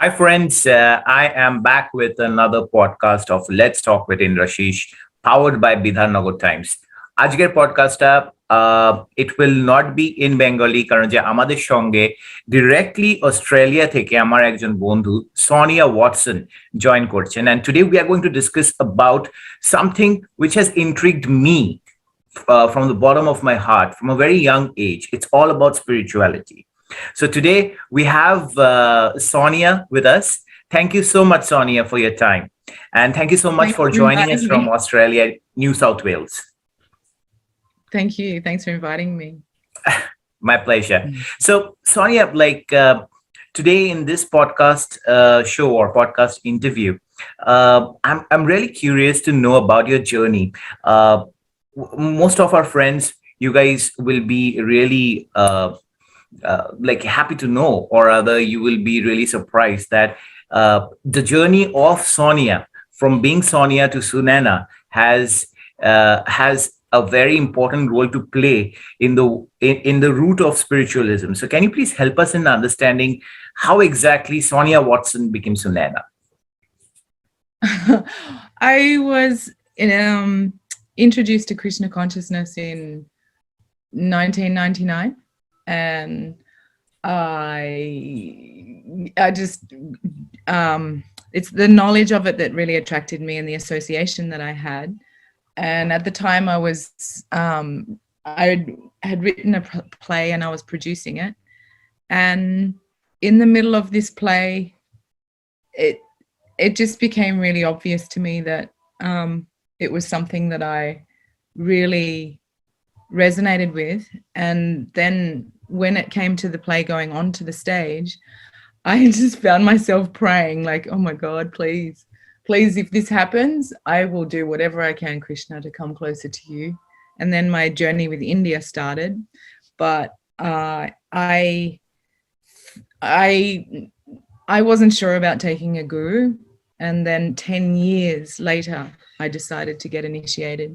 Hi, friends. I am back with another podcast of Let's Talk with Indrashish, powered by Bidhar Nagar Times. আজকের পডকাস্টটা it will not be in Bengali, কারণ যে আমাদের সঙ্গে directly Australia থেকে আমার একজন বন্ধু সোনিয়া ওয়াটসন জয়েন করছেন, and today we are going to discuss about something which has intrigued me from the bottom of my heart from a very young age. It's all about spirituality. So today we have Sonia with us. Thank you so much, Sonia, for your time. And thank you so much Thanks for for joining us inviting from me. Australia, New South Wales. Thank you. Thanks for inviting me. My pleasure. So, Sonia, today in this podcast show or podcast interview, I'm really curious to know about your journey. Most of our friends, you guys will be really like happy to know, or rather you will be really surprised that the journey of Sonia from being Sonia to Sunana has a very important role to play in the root of spiritualism. So can you please help us in understanding how exactly Sonia Watson became Sunana? I was introduced to Krishna Consciousness in 1999, and I just it's the knowledge of it that really attracted me and the association that I had. And at the time I had written a play and I was producing it, and in the middle of this play it just became really obvious to me that it was something that I really resonated with. And then when it came to the play going on to the stage, I just found myself praying like, oh my God, please, if this happens, I will do whatever I can, Krishna, to come closer to you. And then my journey with India started. But I wasn't sure about taking a guru. And then 10 years later, I decided to get initiated.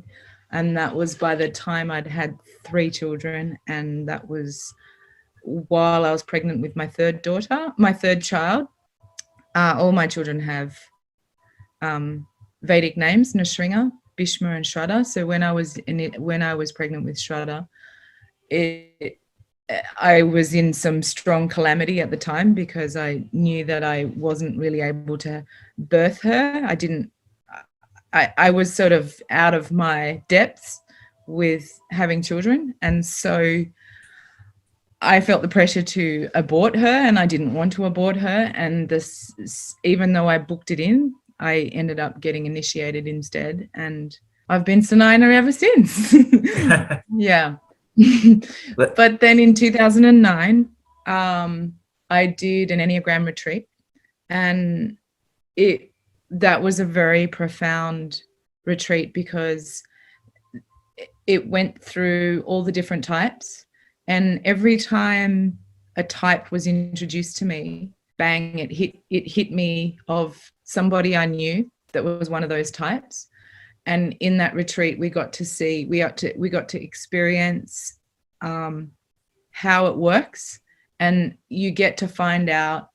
And that was by the time I'd had 3 children. And that was while I was pregnant with my third child. All my children have Vedic names, Nrsimha, Bhishma, and Shraddha. So when I was pregnant with Shraddha, I was in some strong calamity at the time because I knew that I wasn't really able to birth her. I was sort of out of my depths with having children. And so I felt the pressure to abort her, and I didn't want to abort her. And even though I booked it in, I ended up getting initiated instead. And I've been Sunana ever since. Yeah. But then in 2009, I did an Enneagram retreat, and that was a very profound retreat because it went through all the different types, and every time a type was introduced to me, bang, it hit me of somebody I knew that was one of those types. And in that retreat, we got to experience how it works, and you get to find out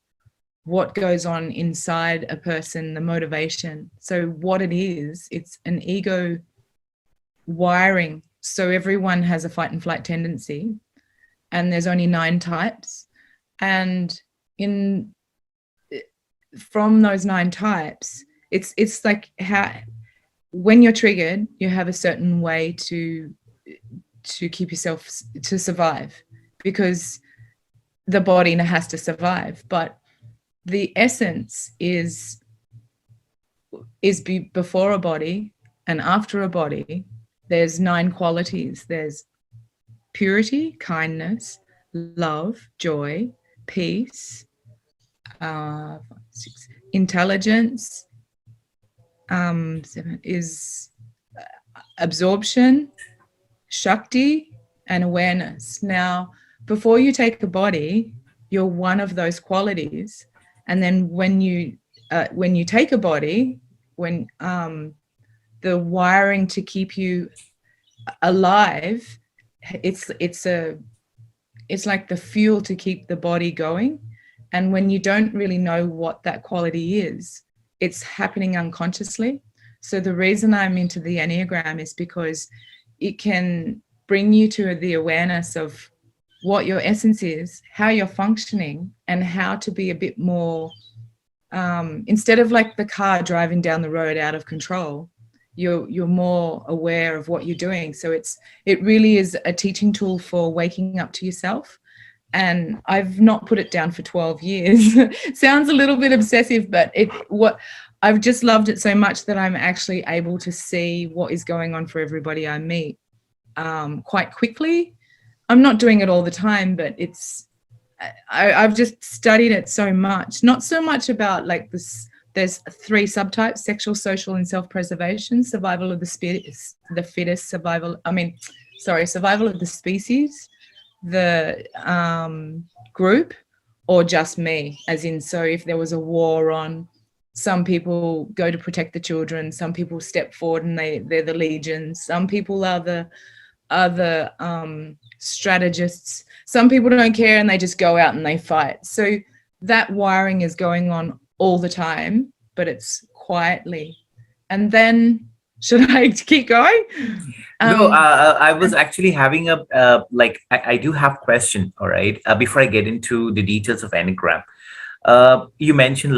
what goes on inside a person, the motivation. So what it is, it's an ego wiring. So everyone has a fight and flight tendency, and there's only 9 types. And from those 9 types, it's like how when you're triggered, you have a certain way to keep yourself to survive, because the body has to survive. But the essence is before a body and after a body. There's 9 qualities. There's purity, kindness, love, joy, peace, intelligence, 7 is absorption, Shakti, and awareness. Now, before you take a body, you're one of those qualities. And then when you take a body, when the wiring to keep you alive, it's like the fuel to keep the body going. And when you don't really know what that quality is, it's happening unconsciously. So the reason I'm into the Enneagram is because it can bring you to the awareness of what your essence is, how you're functioning, and how to be a bit more, instead of like the car driving down the road out of control, you're more aware of what you're doing. So it really is a teaching tool for waking up to yourself. And I've not put it down for 12 years. Sounds a little bit obsessive, but I've just loved it so much that I'm actually able to see what is going on for everybody I meet quite quickly. I'm not doing it all the time, but I've just studied it so much. Not so much about like this. There's 3 subtypes: sexual, social, and self-preservation. Survival of the fittest. Survival of the species, the group, or just me. As in, so if there was a war on, some people go to protect the children. Some people step forward and they're the legions. Some people are the strategists. Some people don't care and they just go out and they fight. So that wiring is going on all the time, but it's quietly. And then, should I keep going? No, I was actually having I do have question, all right, before I get into the details of Enneagram. You mentioned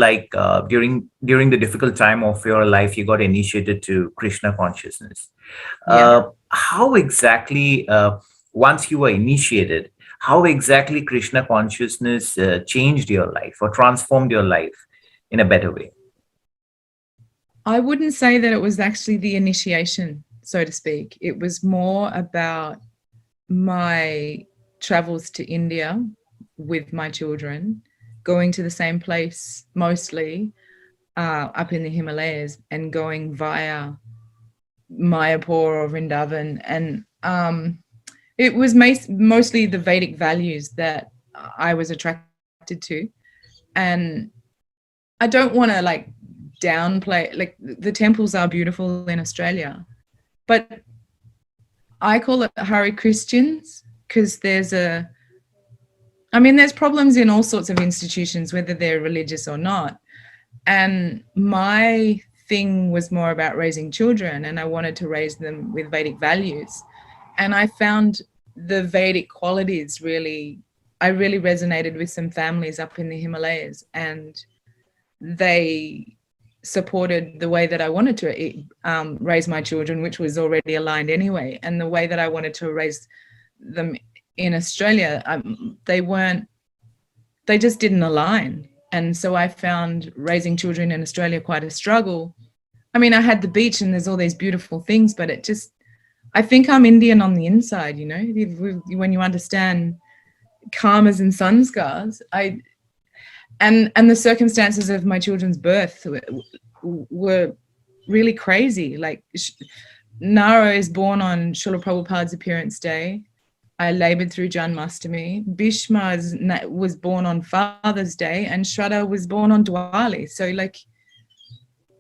during the difficult time of your life, you got initiated to Krishna consciousness. Yeah. How exactly, once you were initiated, how exactly Krishna consciousness changed your life or transformed your life in a better way? I wouldn't say that it was actually the initiation, so to speak. It was more about my travels to India with my children, going to the same place mostly up in the Himalayas, and going via Mayapur or Vrindavan. And it was mostly the Vedic values that I was attracted to. And I don't want to like downplay, like the temples are beautiful in Australia, but I call it Hare Christians because there's problems in all sorts of institutions, whether they're religious or not. And my thing was more about raising children, and I wanted to raise them with Vedic values. And I found the Vedic qualities I really resonated with some families up in the Himalayas, and they supported the way that I wanted to raise my children, which was already aligned anyway. And the way that I wanted to raise them in Australia, they just didn't align. And so I found raising children in Australia quite a struggle. I mean, I had the beach and there's all these beautiful things, but I think I'm Indian on the inside, you know, when you understand karmas and sanskars. And the circumstances of my children's birth were really crazy. Like Nara is born on Srila Prabhupada's appearance day. I labored through Janmashtami. Bhishma was born on Father's Day, and Shraddha was born on Diwali. So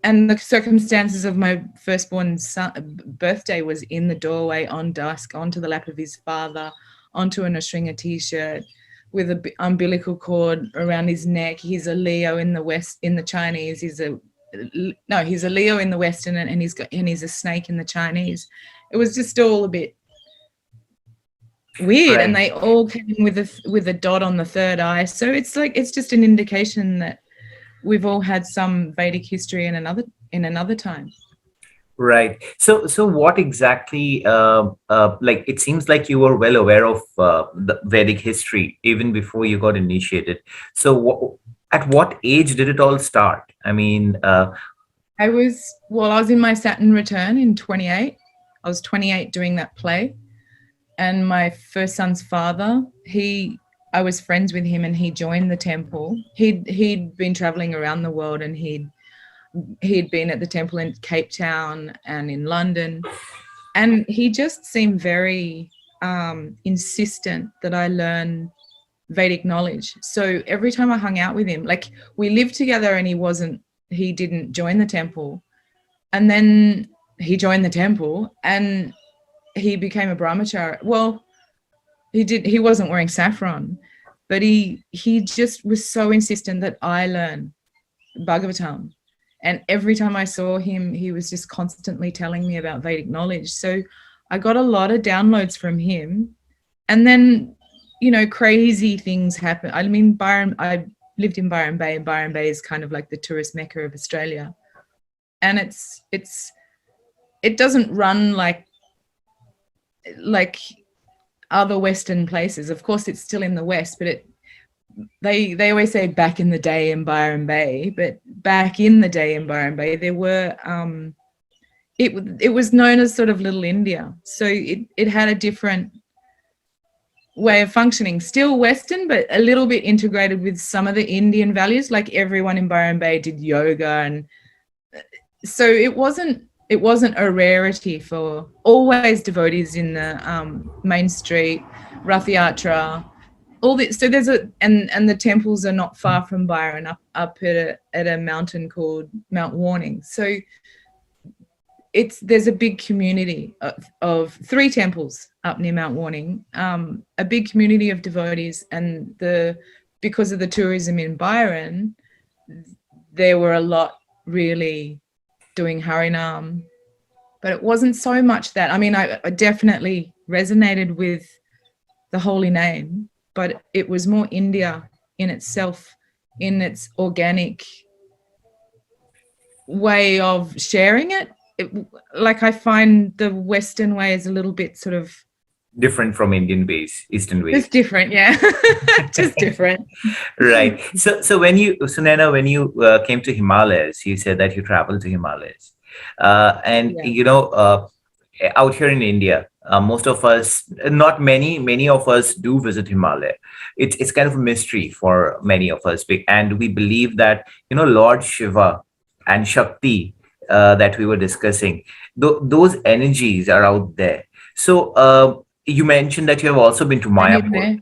and the circumstances of my firstborn's birthday was in the doorway on dusk, onto the lap of his father, onto an Ashringa t-shirt, with an umbilical cord around his neck. He's a Leo in the West, in the Chinese. He's a Leo in the Western, and he's a snake in the Chinese. It was just all a bit weird, right. And they all came with a dot on the third eye. So it's just an indication that we've all had some Vedic history in another time. Right. So what exactly, it seems like you were well aware of the Vedic history even before you got initiated. So at what age did it all start? I mean, I was in my Saturn return in 28. I was 28 doing that play. And my first son's father, I was friends with him, and he joined the temple. He'd been traveling around the world, and he'd been at the temple in Cape Town and in London. And he just seemed very insistent that I learn Vedic knowledge. So every time I hung out with him, like we lived together, and he didn't join the temple. And then he joined the temple and he became a brahmachari. Well, he wasn't wearing saffron, but he just was so insistent that I learn Bhagavatam. And every time I saw him, he was just constantly telling me about Vedic knowledge. So I got a lot of downloads from him. And then, crazy things happen. I mean, I lived in Byron Bay, and Byron Bay is kind of like the tourist mecca of Australia. And it doesn't run like other Western places. Of course, it's still in the West, but they always say back in the day in Byron Bay, but back in the day in Byron Bay, there were it was known as sort of Little India. So it had a different way of functioning, still Western, but a little bit integrated with some of the Indian values. Like everyone in Byron Bay did yoga, and so it wasn't a rarity for always devotees in the main street, Rath Yatra, all this. So there's and the temples are not far from Byron, up at a mountain called Mount Warning. So there's a big community of 3 temples up near Mount Warning, a big community of devotees, and because of the tourism in Byron, there were a lot really doing Harinam, but it wasn't so much that. I mean, I definitely resonated with the holy name, but it was more India in itself, in its organic way of sharing it. Like I find the Western way is a little bit sort of different from Indian ways, Eastern ways. It's different, yeah. Just different. Right. So Nana, when you came to Himalayas, you said that you traveled to Himalayas, and out here in India, most of us, not many of us do visit Himalaya. It's kind of a mystery for many of us, and we believe that Lord Shiva and Shakti that we were discussing, those energies are out there. So you mentioned that you have also been to Mayapur.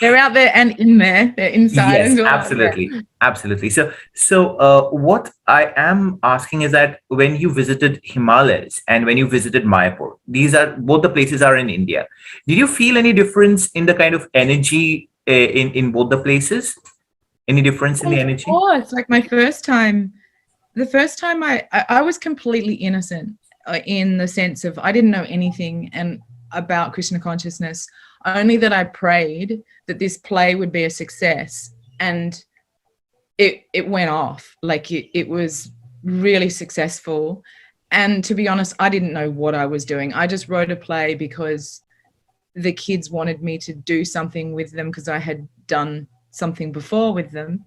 They're out there and in there. They're inside. Yes, as well. absolutely. So what I am asking is that when you visited Himalayas and when you visited Mayapur, these are both the places are in India. Did you feel any difference in the kind of energy in both the places? Any difference in the energy? Of course, like the first time I was completely innocent in the sense of I didn't know anything about Krishna consciousness, only that I prayed that this play would be a success, and it went off. Like it was really successful. And to be honest, I didn't know what I was doing. I just wrote a play because the kids wanted me to do something with them because I had done something before with them.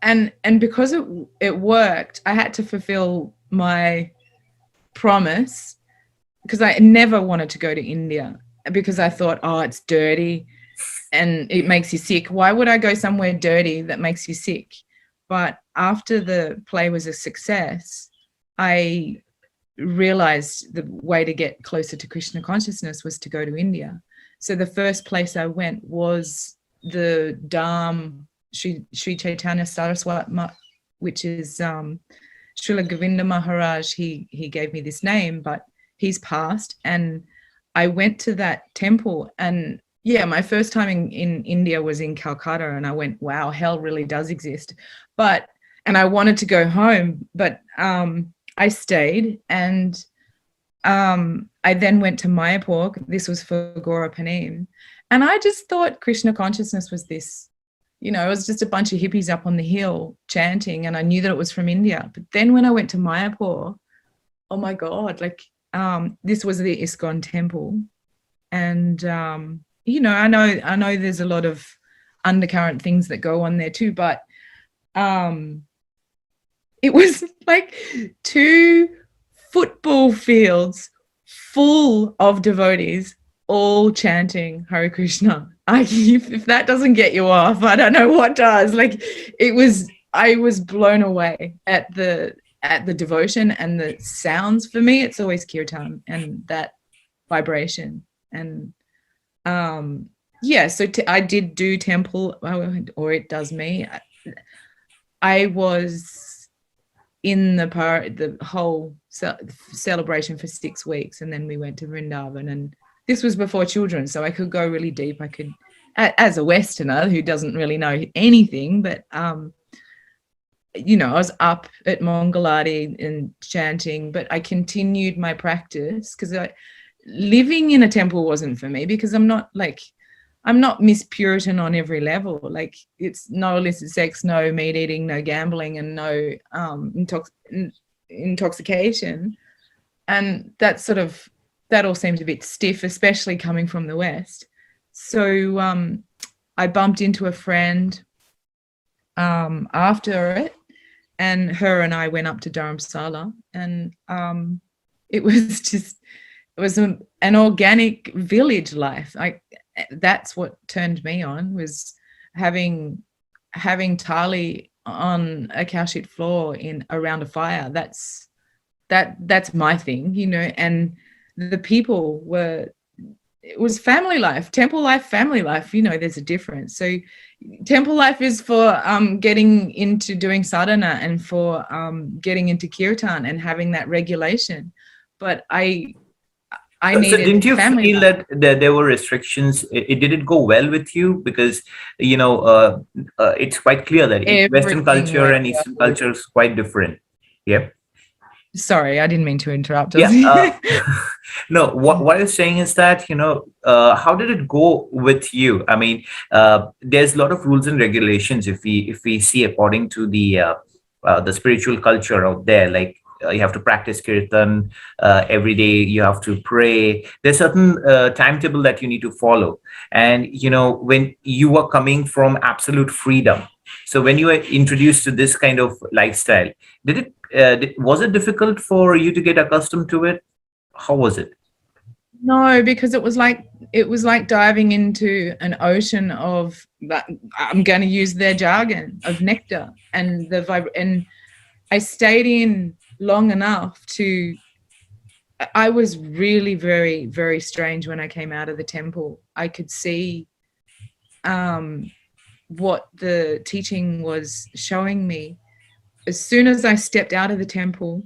And because it worked, I had to fulfill my promise, because I never wanted to go to India because I thought, oh, it's dirty and it makes you sick. Why would I go somewhere dirty that makes you sick? But after the play was a success, I realized the way to get closer to Krishna consciousness was to go to India. So the first place I went was the Dham, Sri Chaitanya Saraswat, which is Srila Govinda Maharaj. He gave me this name, but he's passed. And I went to that temple, and yeah, my first time in India was in Calcutta, and I went, wow, hell really does exist. And I wanted to go home, but I stayed, and I then went to Mayapur. This was for Gaura Panim, and I just thought Krishna consciousness was this, it was just a bunch of hippies up on the hill chanting, and I knew that it was from India. But then when I went to Mayapur, oh my God, this was the ISKCON temple. And, I know there's a lot of undercurrent things that go on there too, but it was like 2 football fields full of devotees all chanting Hare Krishna. If that doesn't get you off, I don't know what does. I was blown away at the devotion and the sounds. For me, it's always kirtan and that vibration. And so I did do temple, or it does me. I was in the whole celebration for 6 weeks, and then we went to Vrindavan, and this was before children, so I could go really deep. I could as a Westerner who doesn't really know anything, but you know, I was up at Mongalati and chanting, but I continued my practice because living in a temple wasn't for me, because I'm not Miss Puritan on every level. Like, it's no illicit sex, no meat eating, no gambling, and no intoxication. And that all seemed a bit stiff, especially coming from the West. So I bumped into a friend after it, and her and I went up to Dharamsala, and it was an organic village life. That's what turned me on, was having Tali on a cow shit floor around a fire. That's my thing, you know. And the people it was family life, temple life, family life. You know, there's a difference. So temple life is for getting into doing sadhana and for getting into kirtan and having that regulation. But I needed so didn't you family feel life. that there were restrictions? Did it go well with you? Because, you know, it's quite clear that Western Everything culture went and Eastern well. culture is quite different. Yeah. Sorry, I didn't mean to interrupt. Yeah. No, what I was saying is that, you know, how did it go with you? I mean, there's a lot of rules and regulations if we see according to the spiritual culture out there. Like, you have to practice kirtan every day. You have to pray. There's certain timetable that you need to follow. And, you know, when you are coming from absolute freedom, so when you were introduced to this kind of lifestyle, was it difficult for you to get accustomed to it? How was it? No, because it was like diving into an ocean of, I'm going to use their jargon, of nectar, and and I stayed in long enough to. I was really very, very strange when I came out of the temple. I could see what the teaching was showing me. As soon as I stepped out of the temple,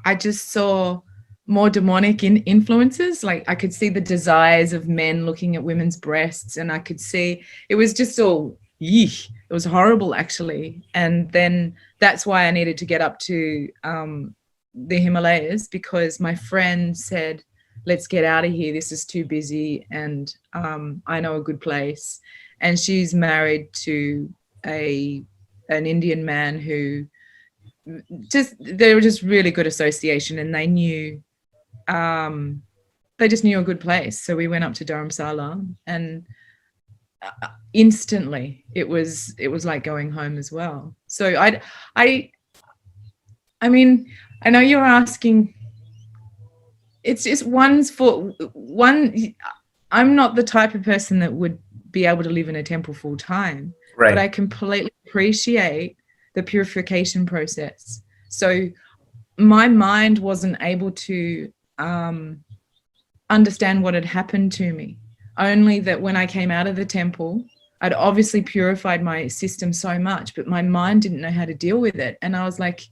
I just saw more demonic influences. Like, I could see the desires of men looking at women's breasts, and I could see it was just all, yeesh, it was horrible, actually. And then that's why I needed to get up to the Himalayas, because my friend said, let's get out of here, this is too busy, and I know a good place. And she's married to an Indian man who they were just really good association, and they just knew a good place. So we went up to Dharamsala, and instantly it was like going home as well. So I mean, I know you're asking, it's just one's for one. I'm not the type of person that would be able to live in a temple full time, Right. but I completely appreciate the purification process. So my mind wasn't able to understand what had happened to me. Only that when I came out of the temple, I'd obviously purified my system so much, but my mind didn't know how to deal with it. And I was like,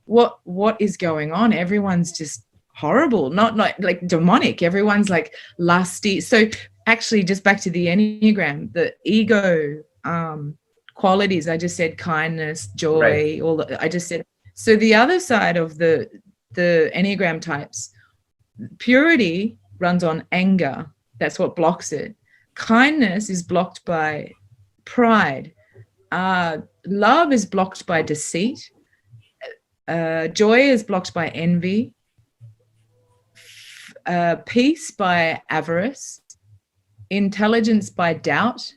what is going on? Everyone's just horrible, not like demonic. Everyone's like lusty. So actually, just back to the Enneagram, the ego qualities, I just said kindness, joy, Right. I just said. So the other side of the Enneagram types, purity runs on anger. That's what blocks it. Kindness is blocked by pride. Love is blocked by deceit. Joy is blocked by envy. Peace by avarice. Intelligence by doubt.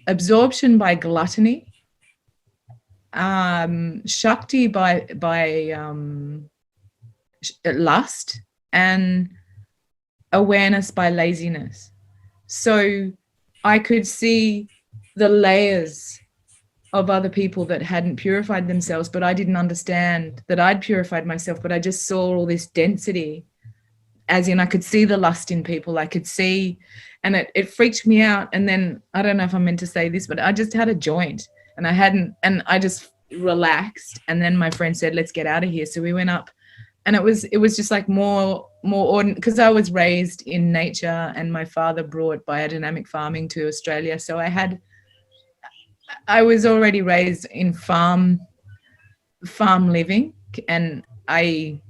Absorption by gluttony. Shakti by lust, and awareness by laziness. So I could see the layers of other people that hadn't purified themselves, but I didn't understand that I'd purified myself, but I just saw all this density, as in I could see the lust in people. I could see, and it freaked me out. And then, I don't know if I'm meant to say this, but I just had a joint, and I just relaxed. And then my friend said, let's get out of here. So we went up and it was just like more ordinary, because I was raised in nature, and my father brought biodynamic farming to Australia. So I was already raised in farm living, and I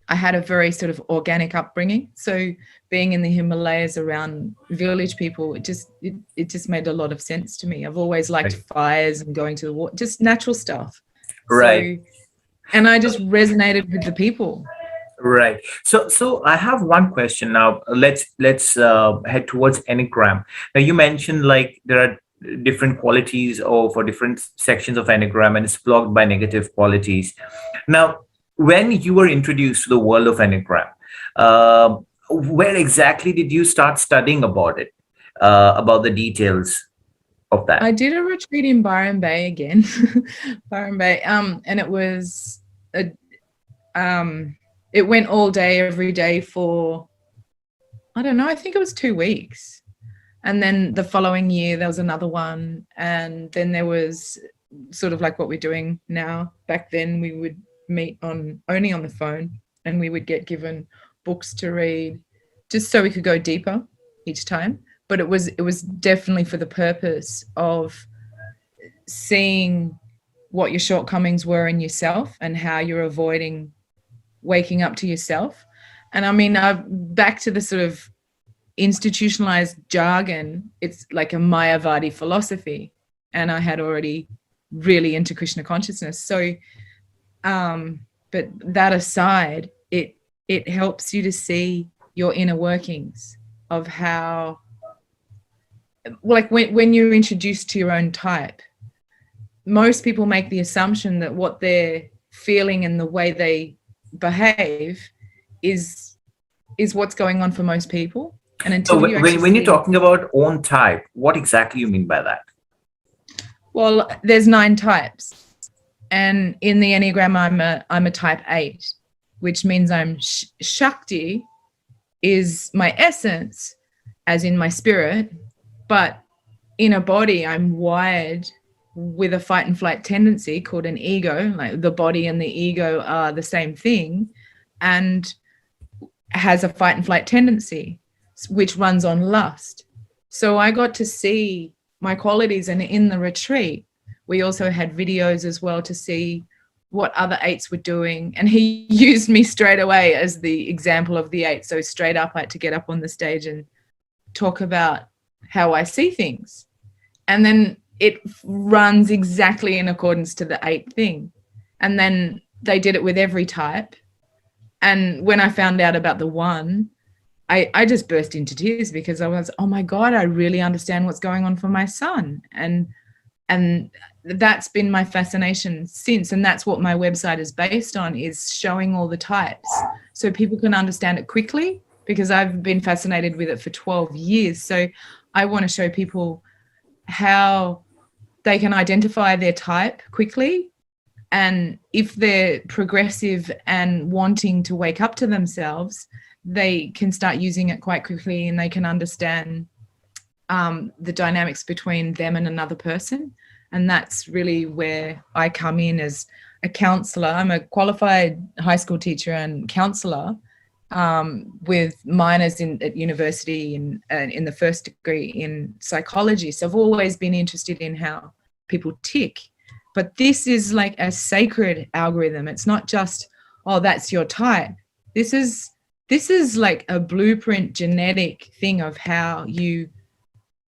had a very sort of organic upbringing. So being in the Himalayas around village people, it just made a lot of sense to me. I've always liked Right. fires and going to the water, just natural stuff. Right. So, and I just resonated with the people. Right. So I have one question now. Let's head towards Enneagram. Now you mentioned like there are different qualities or for different sections of Enneagram, and it's blocked by negative qualities. Now, when you were introduced to the world of Enneagram, where exactly did you start studying about it, about the details of I that? did a retreat in Byron Bay again, Byron Bay, and a, it went all day, every day for, I don't know, I think it was 2 weeks. And then the following year, there was another one. And then there was sort of like what we're doing now. Back then, we would meet only on the phone, and we would get given books to read just so we could go deeper each time. But it was definitely for the purpose of seeing what your shortcomings were in yourself and how you're avoiding waking up to yourself. And I mean, back to the sort of institutionalized jargon, it's like a Mayavadi philosophy. And I had already really into Krishna consciousness. So, but that aside, it helps you to see your inner workings of how, like when you're introduced to your own type, most people make the assumption that what they're feeling and the way they behave is what's going on for most people. And So until you actually when you're see, talking about own type, what exactly you mean by that? well, there's 9 types. And in the Enneagram, I'm a type 8, which means I'm Shakti is my essence, as in my spirit, but in a body, I'm wired with a fight and flight tendency called an ego. Like the body and the ego are the same thing, and has a fight and flight tendency, which runs on lust. So I got to see my qualities, and in the retreat, we also had videos as well to see what other 8s were doing. And he used me straight away as the example of the 8. So straight up, I had to get up on the stage and talk about how I see things. And then it runs exactly in accordance to the 8 thing. And then they did it with every type. And when I found out about the 1, I just burst into tears, because I was, oh my God, I really understand what's going on for my son. And that's been my fascination since. And that's what my website is based on, is showing all the types so people can understand it quickly, because I've been fascinated with it for 12 years. So I want to show people how they can identify their type quickly. And if they're progressive and wanting to wake up to themselves, they can start using it quite quickly, and they can understand the dynamics between them and another person. And that's really where I come in as a counselor. I'm a qualified high school teacher and counselor, with minors at university in the first degree in psychology. So I've always been interested in how people tick. But this is like a sacred algorithm. It's not just, oh, that's your type. This is like a blueprint genetic thing of how you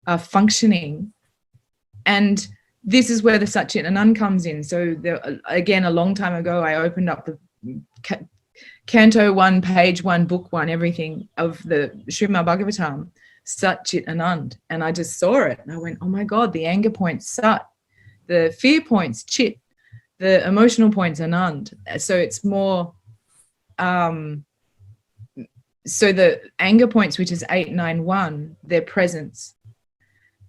are functioning. And this is where the Satchit Anand comes in. So again, a long time ago, I opened up the Canto 1, page 1, book 1, everything of the Srimad Bhagavatam, Satchit Anand. And I just saw it. And I went, oh my God, the anger points, Sat. The fear points, Chit. The emotional points, Anand. So it's more, so the anger points, which is 891, their presence.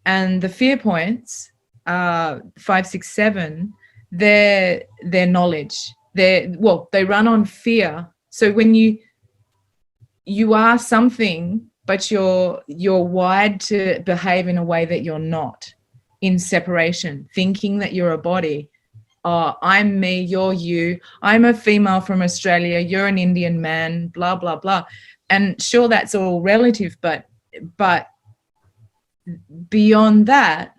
And the fear points, 567, their knowledge. They run on fear. So when you are something, but you're wired to behave in a way that you're not, in separation, thinking that you're a body. I'm me, you're you, I'm a female from Australia, you're an Indian man, blah, blah, blah. And sure, that's all relative, but beyond that,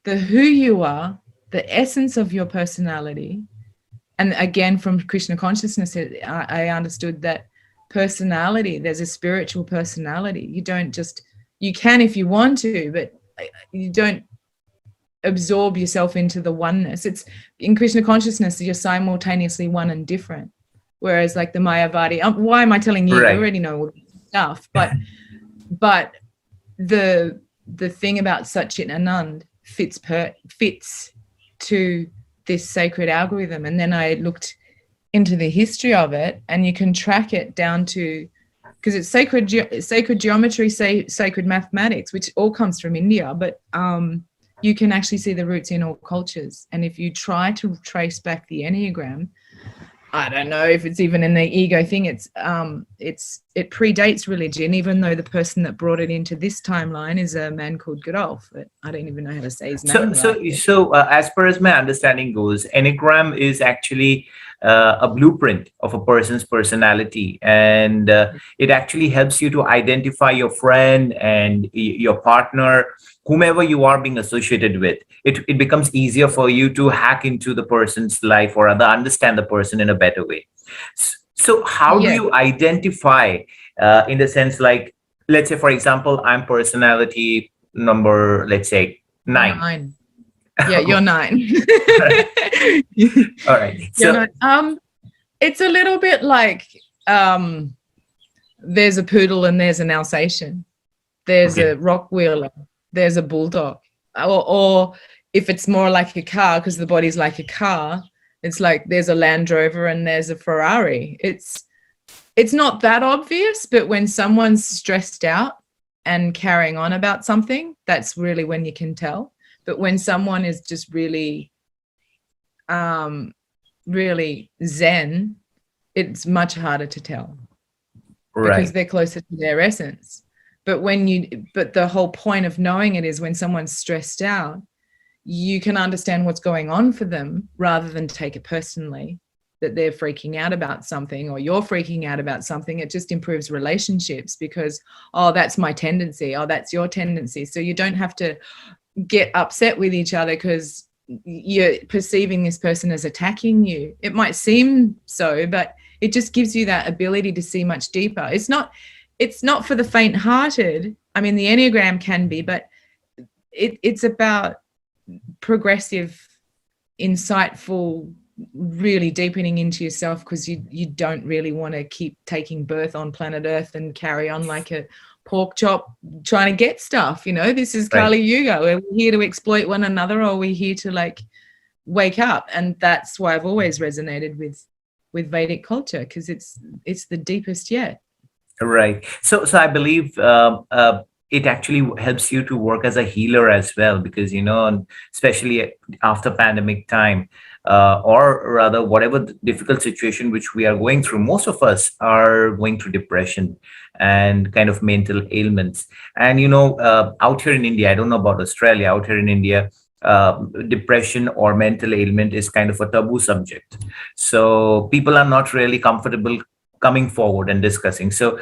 the who you are, the essence of your personality, and again, from Krishna Consciousness, I understood that personality, there's a spiritual personality. You don't just, you can if you want to, but you don't absorb yourself into the oneness. It's in Krishna Consciousness, you're simultaneously one and different. Whereas like the Mayavadi, why am I telling you? You Right. already know all this stuff. But the thing about Satchit Anand fits to this sacred algorithm. And then I looked into the history of it, and you can track it down to, because it's sacred geometry, sacred mathematics, which all comes from India, but you can actually see the roots in all cultures. And if you try to trace back the Enneagram, I don't know if it's even in the ego thing. It predates religion, even though the person that brought it into this timeline is a man called Godolph. But I don't even know how to say his name right. So as far as my understanding goes, Enneagram is actually a blueprint of a person's personality, and it actually helps you to identify your friend and your partner, whomever you are being associated with. It becomes easier for you to hack into the person's life, or rather understand the person in a better way. So how do you identify, in the sense, like, let's say, for example, I'm personality number, let's say, 9. Yeah, you're 9. All right. So, it's a little bit like there's a poodle and there's an Alsatian. There's a Rottweiler. There's a bulldog. Or if it's more like a car, because the body's like a car, it's like there's a Land Rover and there's a Ferrari. It's not that obvious, but when someone's stressed out and carrying on about something, that's really when you can tell. But when someone is just really, really zen, it's much harder to tell, because they're closer to their essence. But the whole point of knowing it is when someone's stressed out, you can understand what's going on for them rather than take it personally that they're freaking out about something or you're freaking out about something. It just improves relationships because, oh, that's my tendency. Oh, that's your tendency. So you don't have to get upset with each other because you're perceiving this person as attacking you. It might seem so, but it just gives you that ability to see much deeper. It's not for the faint-hearted. I mean, the Enneagram can be, but it's about progressive, insightful, really deepening into yourself, because you don't really want to keep taking birth on planet Earth and carry on like a pork chop trying to get stuff. This is Kali Yuga. Are we here to exploit one another, or are we here to like wake up? And that's why I've always resonated with Vedic culture, because it's the deepest yet. Right. So I believe it actually helps you to work as a healer as well, because, especially after pandemic time, or rather whatever difficult situation which we are going through, most of us are going through depression and kind of mental ailments. And, out here in India, I don't know about Australia, out here in India, depression or mental ailment is kind of a taboo subject. So people are not really comfortable coming forward and discussing. So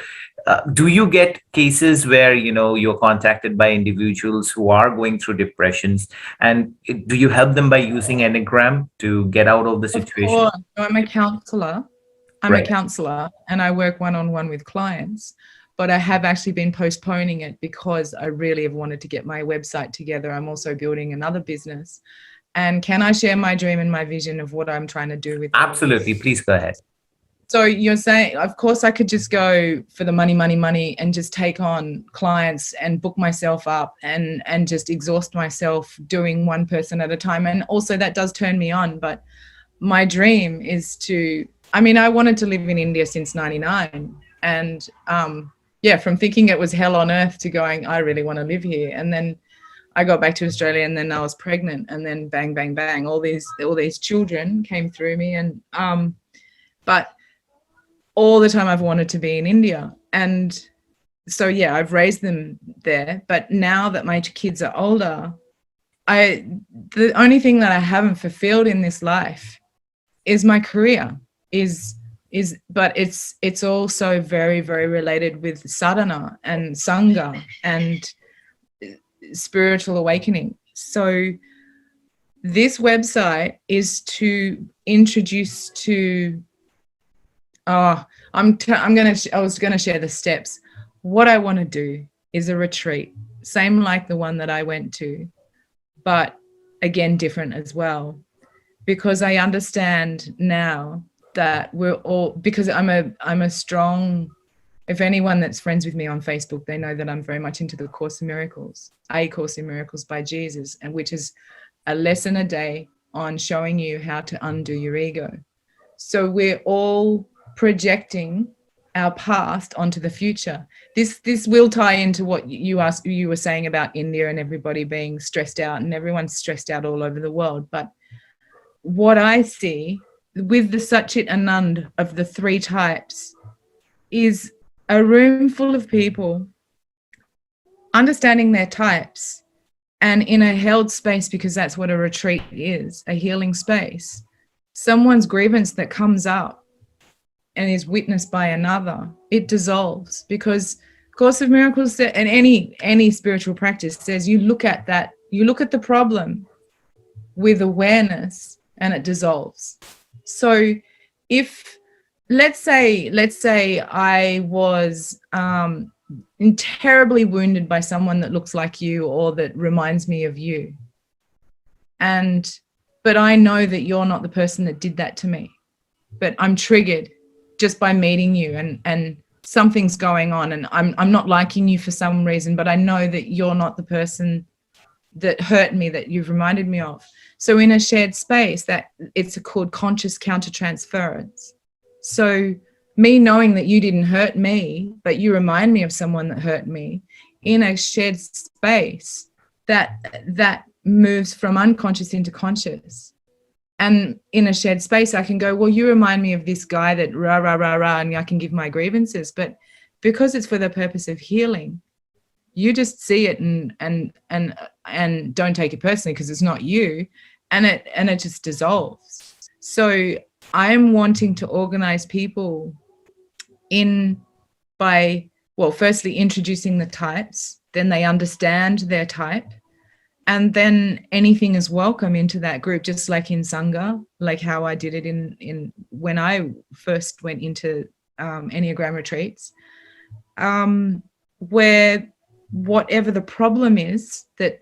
do you get cases where you're contacted by individuals who are going through depressions, and do you help them by using Enneagram to get out of the situation? Of course. I'm a counselor. A counselor, and I work one-on-one with clients, but I have actually been postponing it because I really have wanted to get my website together. I'm also building another business. And can I share my dream and my vision of what I'm trying to do with it? Absolutely. Please go ahead. So you're saying, of course, I could just go for the money, and just take on clients and book myself up and just exhaust myself doing one person at a time. And also that does turn me on. But my dream is I wanted to live in India since 99. And from thinking it was hell on earth to going, I really want to live here. And then I got back to Australia, and then I was pregnant, and then bang, bang, bang, all these children came through me. And but all the time I've wanted to be in India. And so, I've raised them there. But now that my kids are older, the only thing that I haven't fulfilled in this life is my career, but it's also very, very related with sadhana and sangha and spiritual awakening. So this website is to introduce to I was gonna share the steps. What I want to do is a retreat, same like the one that I went to, but again different as well, because I understand now that we're all, because I'm a strong, if anyone that's friends with me on Facebook, they know that I'm very much into the Course in Miracles, A Course in Miracles by Jesus, and which is a lesson a day on showing you how to undo your ego. So we're all projecting our past onto the future. This will tie into what you were saying about India and everybody being stressed out, and everyone's stressed out all over the world. But what I see with the Satchit Anand of the three types is a room full of people understanding their types, and in a held space, because that's what a retreat is, a healing space, someone's grievance that comes up and is witnessed by another, it dissolves, because Course of Miracles and any spiritual practice says you look at the problem with awareness and it dissolves. So if let's say I was terribly wounded by someone that looks like you or that reminds me of you, but I know that you're not the person that did that to me, but I'm triggered just by meeting you, and something's going on, and I'm not liking you for some reason, but I know that you're not the person that hurt me that you've reminded me of. So in a shared space, that it's called conscious countertransference. So me knowing that you didn't hurt me, but you remind me of someone that hurt me, in a shared space, that moves from unconscious into conscious. And in a shared space, I can go, well, you remind me of this guy that rah, rah, rah, rah, and I can give my grievances. But because it's for the purpose of healing, you just see it and don't take it personally, because it's not you, and it just dissolves. So I'm wanting to organize people by firstly introducing the types, then they understand their type, and then anything is welcome into that group, just like in Sangha, like how I did it in when I first went into Enneagram retreats, where whatever the problem is, that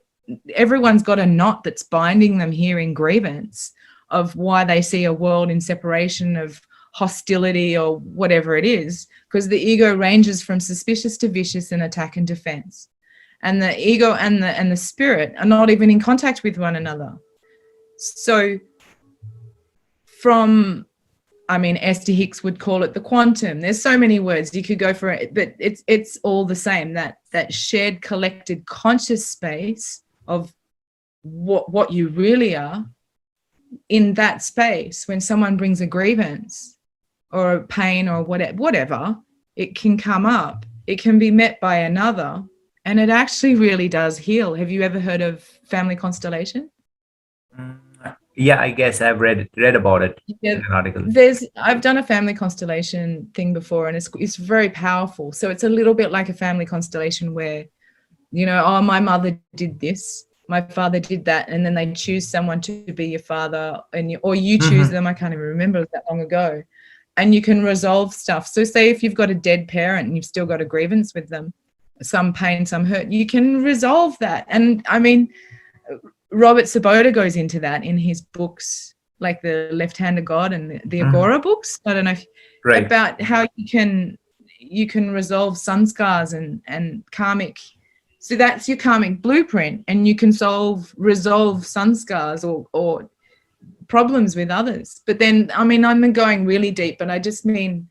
everyone's got a knot that's binding them here in grievance of why they see a world in separation, of hostility or whatever it is, because the ego ranges from suspicious to vicious and attack and defense. And the ego and the spirit are not even in contact with one another. So Esther Hicks would call it the quantum. There's so many words you could go for it, but it's all the same, that shared collected conscious space of what you really are. In that space, when someone brings a grievance or a pain or whatever, it can come up, it can be met by another, and it actually really does heal. Have you ever heard of family constellation? Yeah, I guess I've read about it in an article. I've done a family constellation thing before, and it's very powerful. So it's a little bit like a family constellation where, my mother did this, my father did that, and then they choose someone to be your father, or you choose them. I can't even remember, it was that long ago. And you can resolve stuff. So say if you've got a dead parent and you've still got a grievance with them, some pain, some hurt, you can resolve that. And Robert Saboda goes into that in his books, like the Left Hand of God and the Agora books. I don't know about how you can resolve sanskars and karmic. So that's your karmic blueprint, and you can resolve sanskars or problems with others. But then, I'm going really deep, but I just mean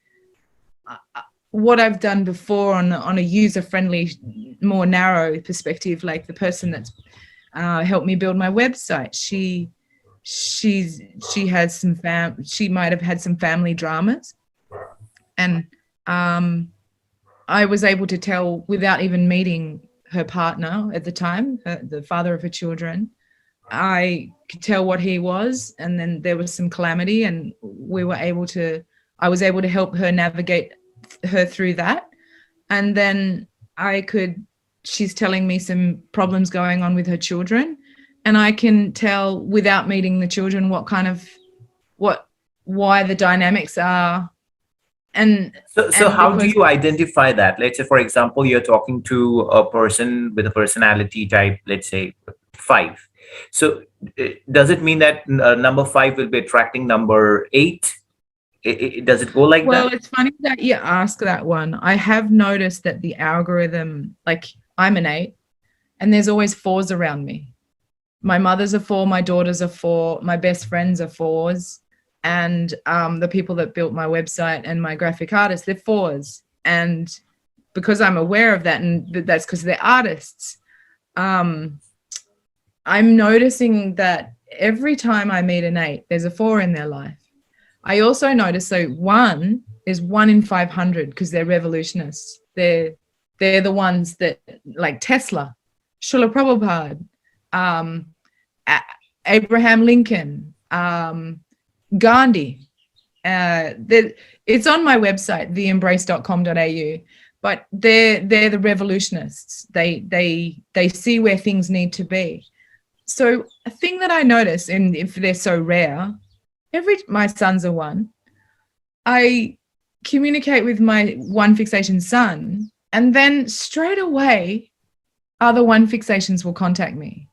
what I've done before on a user-friendly, more narrow perspective, like the person that's helped me build my website. She has she might have had some family dramas, and I was able to tell without even meeting her partner at the time, the father of her children, I could tell what he was, and then there was some calamity, and I was able to help her navigate her through that. And then she's telling me some problems going on with her children, and I can tell without meeting the children why the dynamics are. And So how do because, you identify that? Let's say, for example, you're talking to a person with a personality type, let's say 5. So does it mean that number 5 will be attracting number 8? Does it go like well, that? it's funny that you ask that one. I have noticed that the algorithm, like, I'm an 8, and there's always 4s around me. My mother's a 4, my daughters are 4, my best friends are 4s, and the people that built my website and my graphic artists, they're 4s. And because I'm aware of that, and that's because they're artists, I'm noticing that every time I meet an 8, there's a 4 in their life. I also notice, so 1 is 1 in 500 because they're revolutionists. They're the ones that, like Tesla, Srila Prabhupada, Abraham Lincoln, Gandhi. It's on my website, theembrace.com.au, but they're the revolutionists. They see where things need to be. So a thing that I notice, and if they're so rare, my sons are 1. I communicate with my 1 fixation son, and then straight away other 1 fixations will contact me.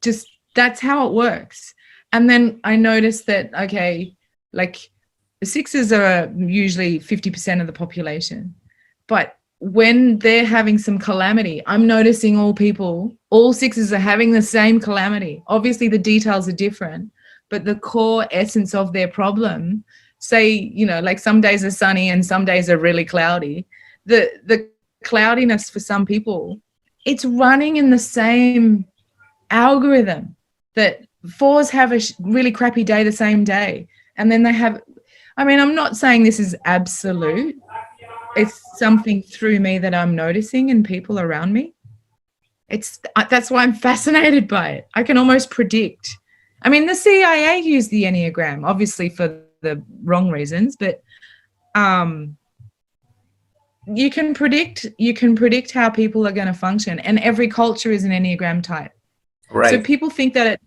Just that's how it works. And then I noticed that, okay, like the 6s are usually 50% of the population, but when they're having some calamity, I'm noticing all 6s are having the same calamity. Obviously the details are different, but the core essence of their problem, say, like some days are sunny and some days are really cloudy. The cloudiness for some people, it's running in the same algorithm that 4s have a really crappy day the same day. And then I'm not saying this is absolute. It's something through me that I'm noticing in people around me. That's why I'm fascinated by it. I can almost predict. The CIA used the Enneagram, obviously for the wrong reasons, but you can predict how people are going to function, and every culture is an Enneagram type. Right. So people think that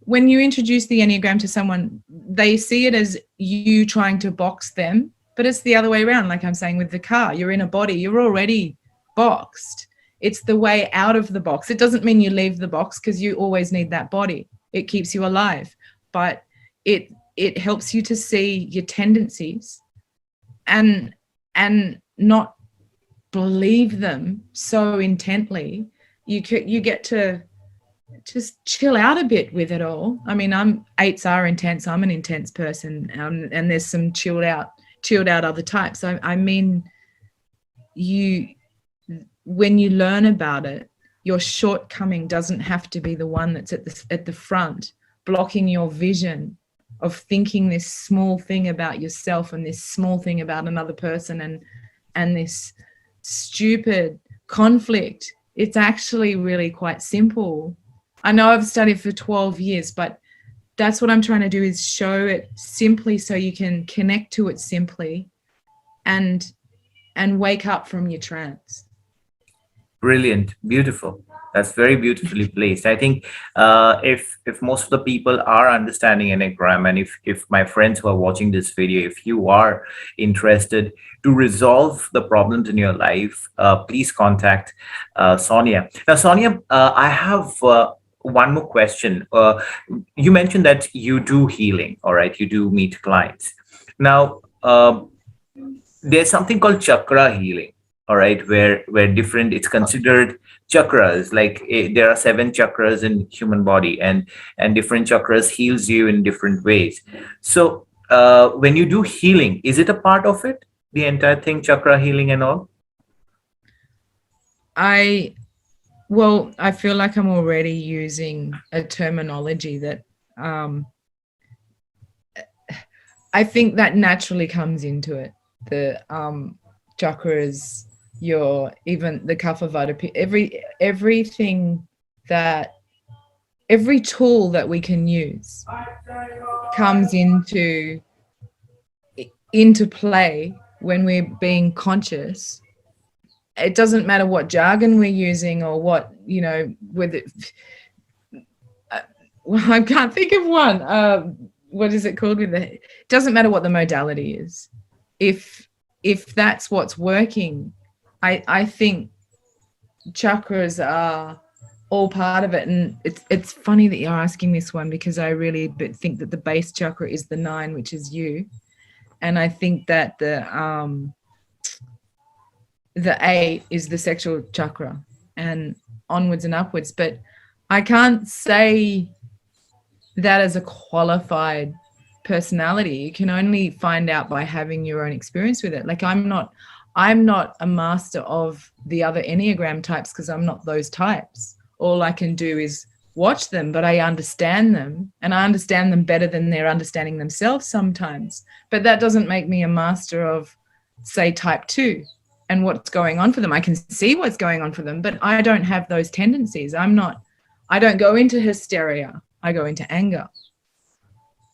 when you introduce the Enneagram to someone, they see it as you trying to box them, but it's the other way around. Like I'm saying with the car, you're in a body, you're already boxed. It's the way out of the box. It doesn't mean you leave the box, because you always need that body. It keeps you alive, but it helps you to see your tendencies and not believe them so intently. You get to just chill out a bit with it all. 8s are intense. I'm an intense person, and there's some chilled out other types. When you learn about it, your shortcoming doesn't have to be the one that's at the front, blocking your vision of thinking this small thing about yourself and this small thing about another person and this stupid conflict. It's actually really quite simple. I know I've studied for 12 years, but that's what I'm trying to do, is show it simply so you can connect to it simply and wake up from your trance. Brilliant, beautiful. That's very beautifully placed. I think if most of the people are understanding Enneagram, and if my friends who are watching this video, if you are interested to resolve the problems in your life, please contact Sonja. Now, Sonja, I have one more question. You mentioned that you do healing, all right? You do meet clients. Now, there's something called chakra healing, all right, where different, it's considered chakras, like there are 7 chakras in human body, and different chakras heals you in different ways. So when you do healing, is it a part of it, the entire thing, chakra healing and all? I feel like I'm already using a terminology that I think that naturally comes into it. The chakras, even the kapha vata, everything that every tool that we can use comes into play when we're being conscious. It doesn't matter what jargon we're using or what, whether I can't think of one. What is it called? It doesn't matter what the modality is. If that's what's working, I think chakras are all part of it. And it's funny that you're asking this one, because I really think that the base chakra is the 9, which is you, and I think that the 8 is the sexual chakra, and onwards and upwards. But I can't say that as a qualified personality. You can only find out by having your own experience with it. Like I'm not a master of the other Enneagram types, because I'm not those types. All I can do is watch them, but I understand them, and I understand them better than they're understanding themselves sometimes. But that doesn't make me a master of, say, type 2 and what's going on for them. I can see what's going on for them, but I don't have those tendencies. I don't go into hysteria. I go into anger.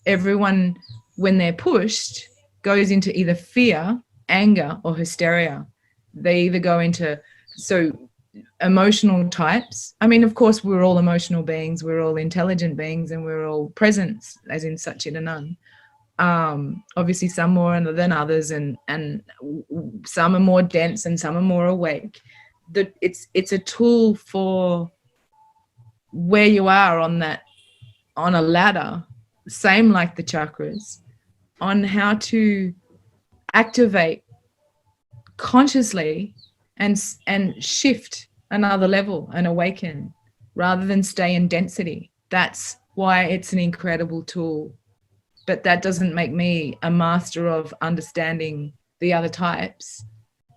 Everyone, when they're pushed, goes into either fear, anger, or hysteria. They either go into, emotional types. I mean, of course, we're all emotional beings, we're all intelligent beings, and we're all presents, as in Satchitanand. Obviously, some more than others, and some are more dense and some are more awake. It's a tool for where you are on a ladder, same like the chakras, on how to activate consciously and shift another level and awaken, rather than stay in density. That's why it's an incredible tool. But that doesn't make me a master of understanding the other types.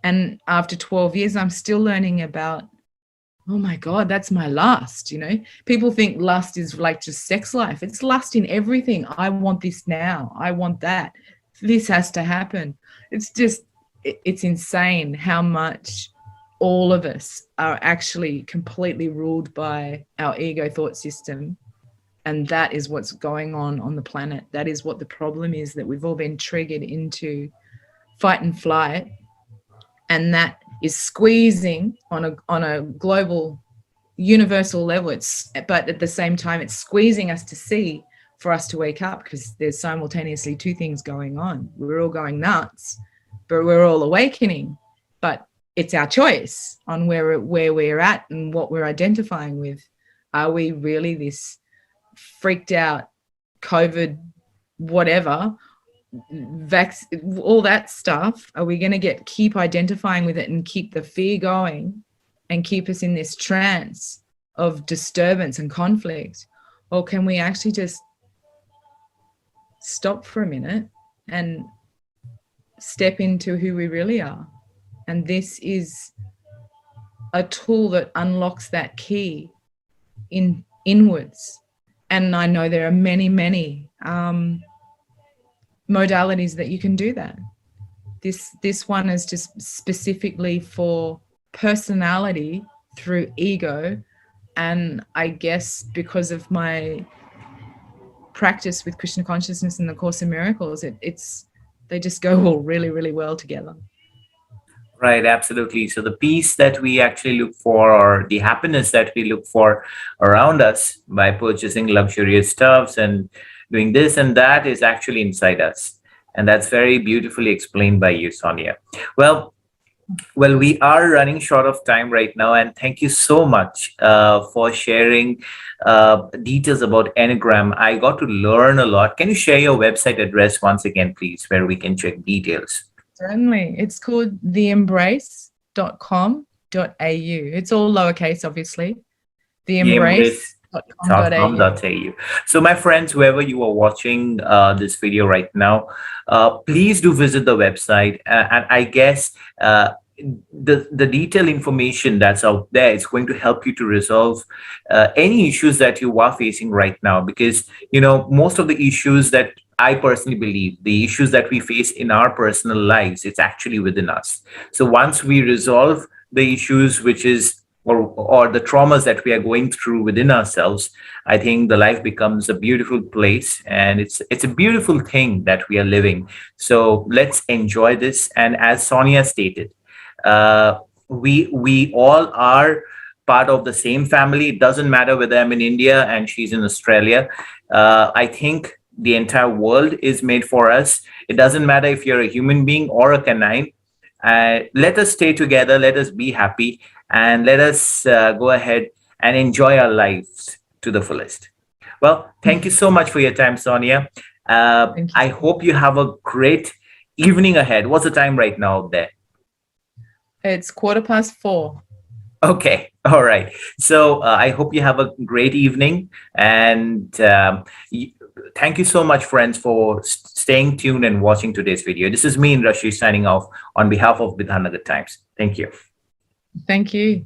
And after 12 years, I'm still learning about, oh my God, that's my lust. People think lust is like just sex life. It's lust in everything. I want this now. I want that. This has to happen. It's insane how much all of us are actually completely ruled by our ego thought system. And that is what's going on the planet. That is what the problem is, that we've all been triggered into fight and flight. And that is squeezing on a global, universal level. But at the same time, it's squeezing us to see, for us to wake up, because there's simultaneously 2 things going on. We're all going nuts, but we're all awakening. But it's our choice on where we're at and what we're identifying with. Are we really this freaked out COVID, whatever, all that stuff? Are we going to keep identifying with it and keep the fear going and keep us in this trance of disturbance and conflict? Or can we actually just stop for a minute and step into who we really are? And this is a tool that unlocks that key inwards. And I know there are many, many modalities that you can do that. This one is just specifically for personality through ego. And I guess because of my practice with Krishna Consciousness and the Course in Miracles, they just go all really, really well together. Right, absolutely. So the peace that we actually look for, or the happiness that we look for around us by purchasing luxurious stuffs and doing this and that, is actually inside us. And that's very beautifully explained by you, Sonja. Well, we are running short of time right now, and thank you so much for sharing details about Enneagram. I got to learn a lot. Can you share your website address once again, please, where we can check details? Certainly. It's called theembrace.com.au. It's all lowercase, obviously. theembrace.com.au. So my friends, whoever you are watching this video right now, please do visit the website. And I guess the detailed information that's out there is going to help you to resolve any issues that you are facing right now. Because, most of the issues that I personally believe, the issues that we face in our personal lives, it's actually within us. So once we resolve the issues, which is or the traumas that we are going through within ourselves, I think the life becomes a beautiful place, and it's a beautiful thing that we are living. So let's enjoy this. And as Sonia stated, we all are part of the same family. It doesn't matter whether I'm in India and she's in Australia. I think the entire world is made for us. It doesn't matter if you're a human being or a canine. Let us stay together. Let us be happy, and let us go ahead and enjoy our lives to the fullest. Well, thank you so much for your time, Sonia. Thank I you. hope you have a great evening ahead. What's the time right now out there? It's 4:15. Okay. All right. So I hope you have a great evening. And thank you so much, friends, for staying tuned and watching today's video. This is me, Indrashish, signing off on behalf of Bidhanagar Times. Thank you. Thank you.